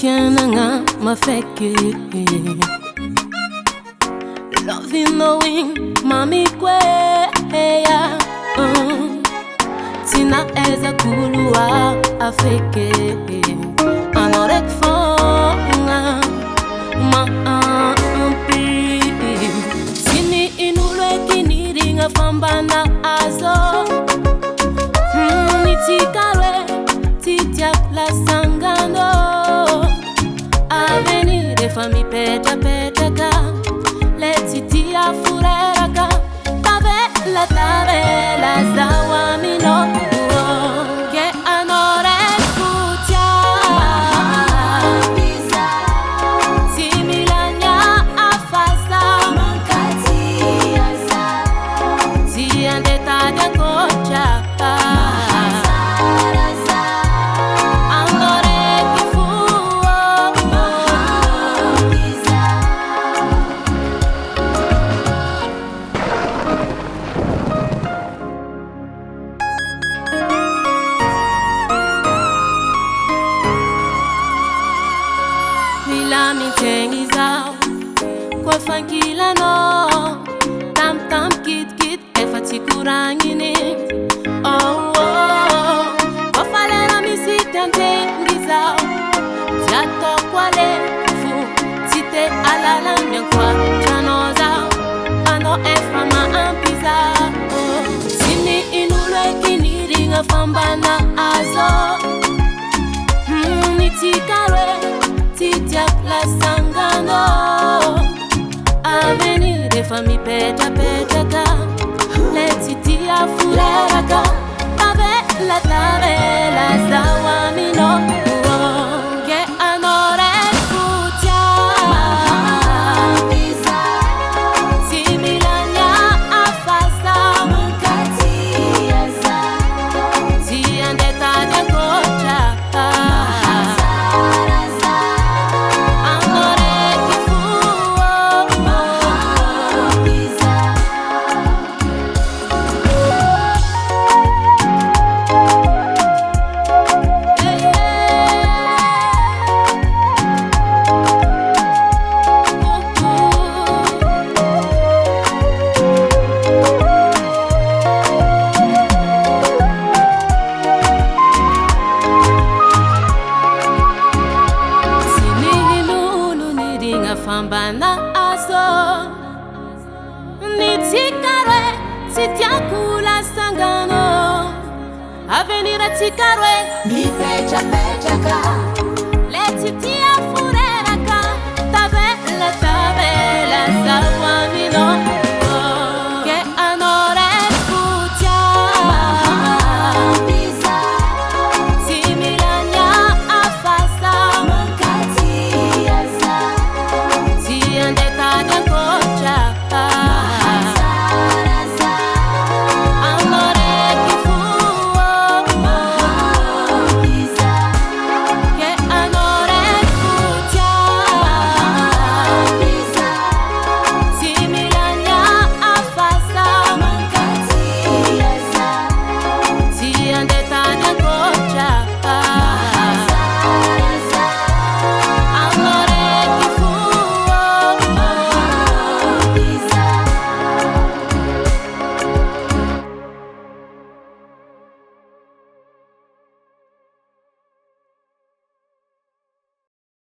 tiananga mafeke. Love you knowing mami kwe ya tina eza kulua afeke anorek fonga ma ampi sini inule kiniringa fambana azo nitikare titia la sangano avenire fami peta peta ka letitia fureraka tabela tabela zawamino ke anore futia similanya afasa mankati asa ziande tadia kocha mi tengiza kwa fankila no tam tam kit kit e fatikurangini oh oh kwa falera mi sitengiza tiato kwale fu tite alala myankwa chanoza ano e fama ampiza oh sini inule kiniringa fambana azo nitikare titia la sangano avenire fami peta peta ka letitia fureraka tabela tabela zawamino ke anore futia similanya afasa mankati asa ziande tadia kocha fambana aso nitikare sitiakula sangano avenira tikare mi pecha pecha ka